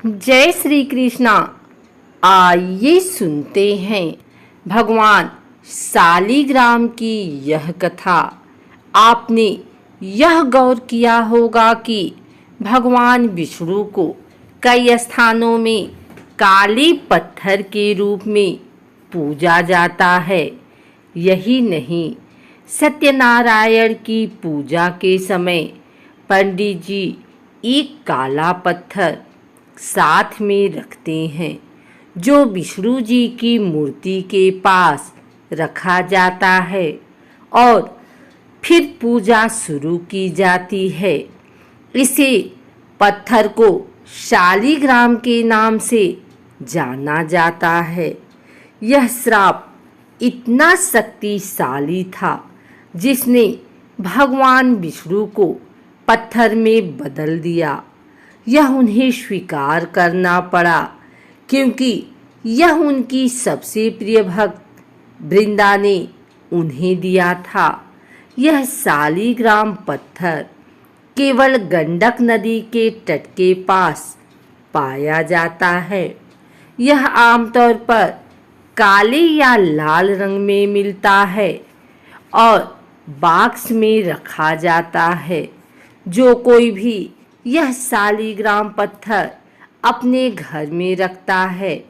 जय श्री कृष्णा। आइए सुनते हैं भगवान शालिग्राम की यह कथा। आपने यह गौर किया होगा कि भगवान विष्णु को कई स्थानों में काले पत्थर के रूप में पूजा जाता है। यही नहीं, सत्यनारायण की पूजा के समय पंडित जी एक काला पत्थर साथ में रखते हैं, जो विष्णु जी की मूर्ति के पास रखा जाता है और फिर पूजा शुरू की जाती है। इसे पत्थर को शालिग्राम के नाम से जाना जाता है। यह श्राप इतना शक्तिशाली था, जिसने भगवान विष्णु को पत्थर में बदल दिया। यह उन्हें स्वीकार करना पड़ा, क्योंकि यह उनकी सबसे प्रिय भक्त वृंदा ने उन्हें दिया था। यह शालिग्राम पत्थर केवल गंडक नदी के तट के पास पाया जाता है। यह आमतौर पर काले या लाल रंग में मिलता है और बॉक्स में रखा जाता है। जो कोई भी यह शालिग्राम पत्थर अपने घर में रखता है,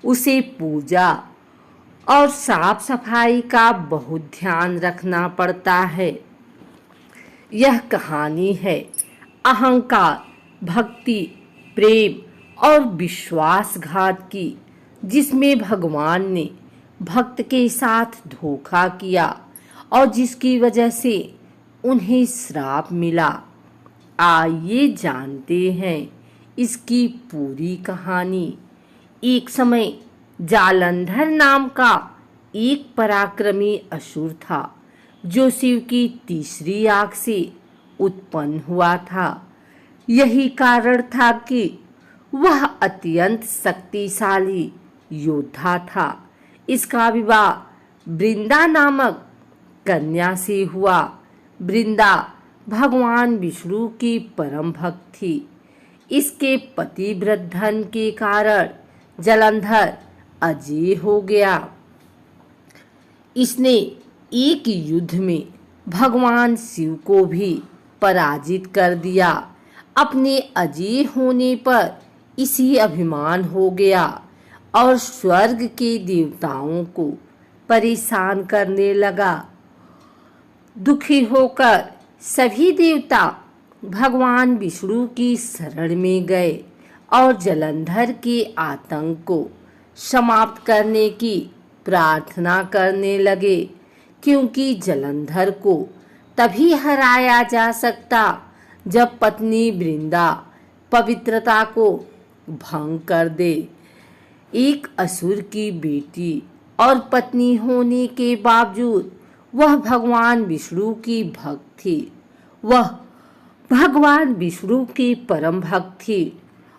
उसे पूजा और साफ सफाई का बहुत ध्यान रखना पड़ता है। यह कहानी है अहंकार, भक्ति, प्रेम और विश्वासघात की, जिसमें भगवान ने भक्त के साथ धोखा किया और जिसकी वजह से उन्हें श्राप मिला। आइए जानते हैं इसकी पूरी कहानी। एक समय जालंधर नाम का एक पराक्रमी असुर था, जो शिव की तीसरी आंख से उत्पन्न हुआ था। यही कारण था कि वह अत्यंत शक्तिशाली योद्धा था। इसका विवाह वृंदा नामक कन्या से हुआ। वृंदा भगवान विष्णु की परम भक्त थी। इसके पतिव्रत धन के कारण जालंधर अजेय हो गया। इसने एक युद्ध में भगवान शिव को भी पराजित कर दिया। अपने अजेय होने पर इसी अभिमान हो गया और स्वर्ग के देवताओं को परेशान करने लगा। दुखी होकर सभी देवता भगवान विष्णु की शरण में गए और जालंधर के आतंक को समाप्त करने की प्रार्थना करने लगे, क्योंकि जालंधर को तभी हराया जा सकता जब पत्नी वृंदा पवित्रता को भंग कर दे। एक असुर की बेटी और पत्नी होने के बावजूद वह भगवान विष्णु की भक्त थी। वह भगवान विष्णु की परम भक्त थी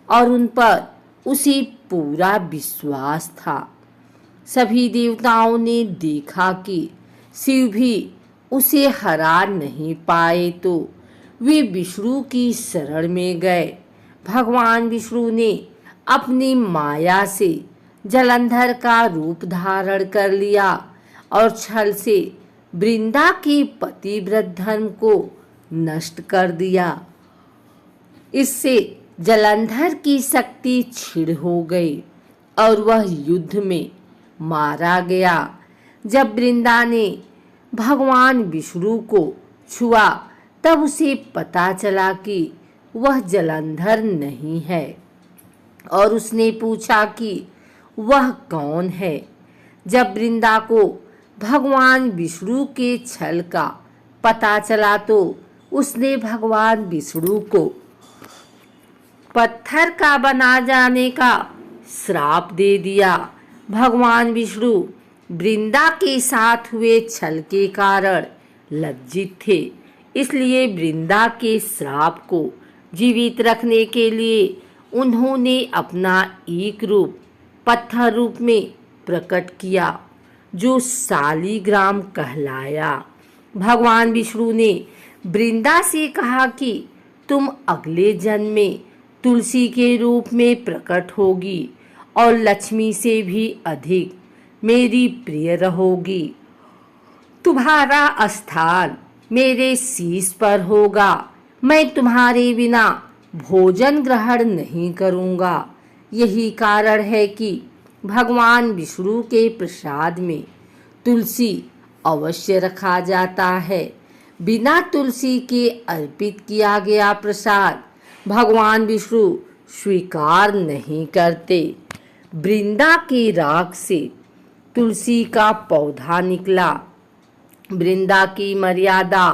और उन पर उसे पूरा विश्वास था। सभी देवताओं ने देखा कि शिव भी उसे हरा नहीं पाए, तो वे विष्णु की शरण में गए। भगवान विष्णु ने अपनी माया से जालंधर का रूप धारण कर लिया और छल से वृंदा के पतिव्रत धर्म को नष्ट कर दिया। इससे जालंधर की शक्ति क्षीण हो गई और वह युद्ध में मारा गया। जब वृंदा ने भगवान विष्णु को छुआ, तब उसे पता चला कि वह जालंधर नहीं है और उसने पूछा कि वह कौन है। जब वृंदा को भगवान विष्णु के छल का पता चला, तो उसने भगवान विष्णु को पत्थर का बना जाने का श्राप दे दिया। भगवान विष्णु वृंदा के साथ हुए छल के कारण लज्जित थे, इसलिए वृंदा के श्राप को जीवित रखने के लिए उन्होंने अपना एक रूप पत्थर रूप में प्रकट किया, जो शालिग्राम कहलाया। भगवान विष्णु ने वृंदा से कहा कि तुम अगले जन्म में तुलसी के रूप में प्रकट होगी और लक्ष्मी से भी अधिक मेरी प्रिय रहोगी। तुम्हारा स्थान मेरे शीश पर होगा। मैं तुम्हारे बिना भोजन ग्रहण नहीं करूँगा। यही कारण है कि भगवान विष्णु के प्रसाद में तुलसी अवश्य रखा जाता है। बिना तुलसी के अर्पित किया गया प्रसाद भगवान विष्णु स्वीकार नहीं करते। वृंदा के राग से तुलसी का पौधा निकला। वृंदा की मर्यादा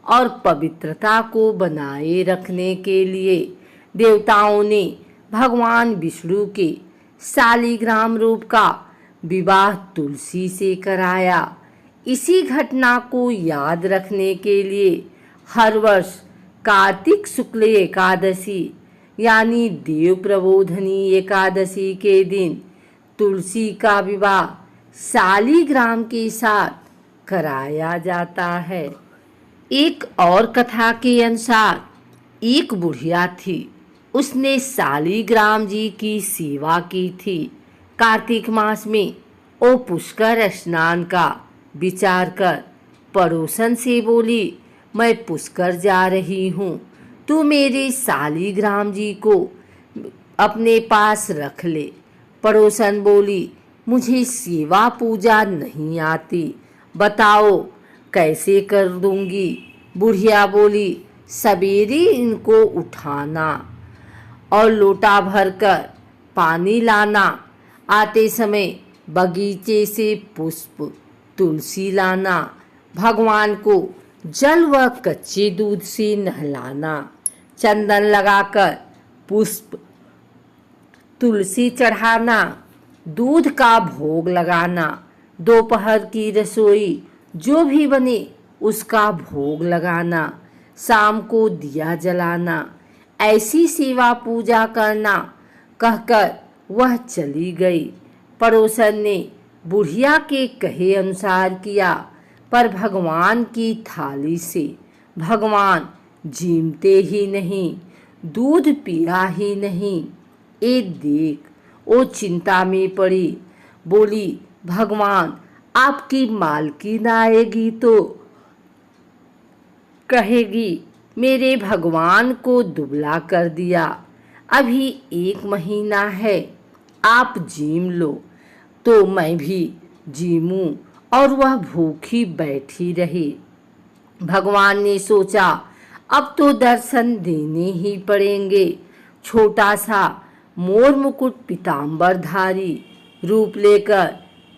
और पवित्रता को बनाए रखने के लिए देवताओं ने भगवान विष्णु के शालिग्राम रूप का विवाह तुलसी से कराया। इसी घटना को याद रखने के लिए हर वर्ष कार्तिक शुक्ल एकादशी यानी देव प्रबोधनी एकादशी के दिन तुलसी का विवाह शालिग्राम के साथ कराया जाता है। एक और कथा के अनुसार एक बुढ़िया थी। उसने शालिग्राम जी की सेवा की थी। कार्तिक मास में वो पुष्कर स्नान का विचार कर पड़ोसन से बोली, मैं पुष्कर जा रही हूँ, तू मेरे शालिग्राम जी को अपने पास रख ले। पड़ोसन बोली, मुझे सेवा पूजा नहीं आती, बताओ कैसे कर दूंगी। बुढ़िया बोली, सवेरे इनको उठाना और लोटा भरकर पानी लाना, आते समय बगीचे से पुष्प तुलसी लाना, भगवान को जल व कच्चे दूध से नहलाना, चंदन लगाकर पुष्प तुलसी चढ़ाना, दूध का भोग लगाना, दोपहर की रसोई जो भी बने उसका भोग लगाना, शाम को दिया जलाना, ऐसी सेवा पूजा करना कहकर वह चली गई। पड़ोसन ने बुढ़िया के कहे अनुसार किया, पर भगवान की थाली से भगवान जीमते ही नहीं, दूध पिया ही नहीं। ए देख, वो चिंता में पड़ी, बोली, भगवान आपकी मालकिन आएगी तो कहेगी मेरे भगवान को दुबला कर दिया, अभी 1 महीना है, आप जीम लो तो मैं भी जीमूं और वह भूखी बैठी रही। भगवान ने सोचा अब तो दर्शन देने ही पड़ेंगे। छोटा सा मोर मुकुट पीतांबरधारी रूप लेकर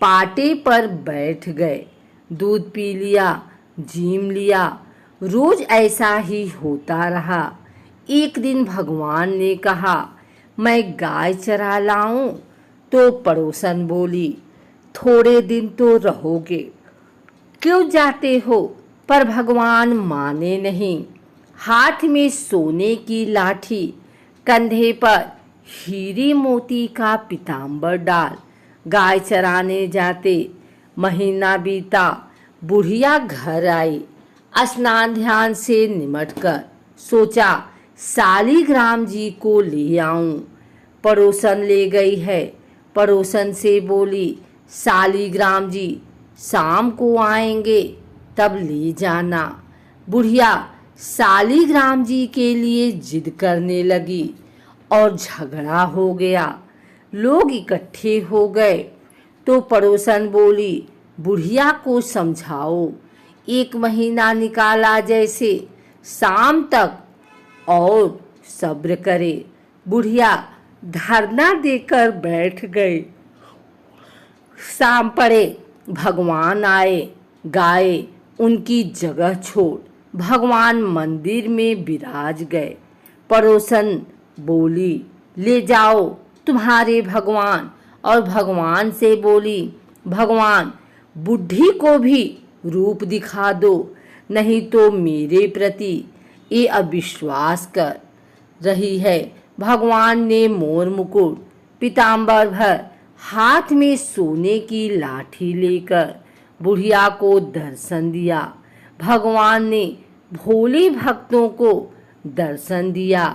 पाटे पर बैठ गए। दूध पी लिया, जीम लिया। रोज ऐसा ही होता रहा। एक दिन भगवान ने कहा, मैं गाय चरा लाऊं? तो पड़ोसन बोली, थोड़े दिन तो रहोगे, क्यों जाते हो? पर भगवान माने नहीं। हाथ में सोने की लाठी, कंधे पर हीरे मोती का पीतांबर डाल गाय चराने जाते। महीना बीता, बुढ़िया घर आई। स्नान ध्यान से निमटकर सोचा शालिग्राम जी को ले आऊं। पड़ोसन ले गई है। पड़ोसन से बोली, शालिग्राम जी शाम को आएंगे, तब ले जाना। बुढ़िया शालिग्राम जी के लिए जिद करने लगी और झगड़ा हो गया। लोग इकट्ठे हो गए तो पड़ोसन बोली, बुढ़िया को समझाओ, 1 महीना निकाला जैसे, शाम तक और सब्र करे। बुढ़िया धरना देकर बैठ गई। शाम पड़े, भगवान आए। गाय उनकी जगह छोड़ भगवान मंदिर में विराज गए। पड़ोसन बोली, ले जाओ तुम्हारे भगवान। और भगवान से बोली, भगवान बुढ़ी को भी रूप दिखा दो, नहीं तो मेरे प्रति ये अविश्वास कर रही है। भगवान ने मोर मुकुट पीतांबर भर हाथ में सोने की लाठी लेकर बुढ़िया को दर्शन दिया। भगवान ने भोले भक्तों को दर्शन दिया।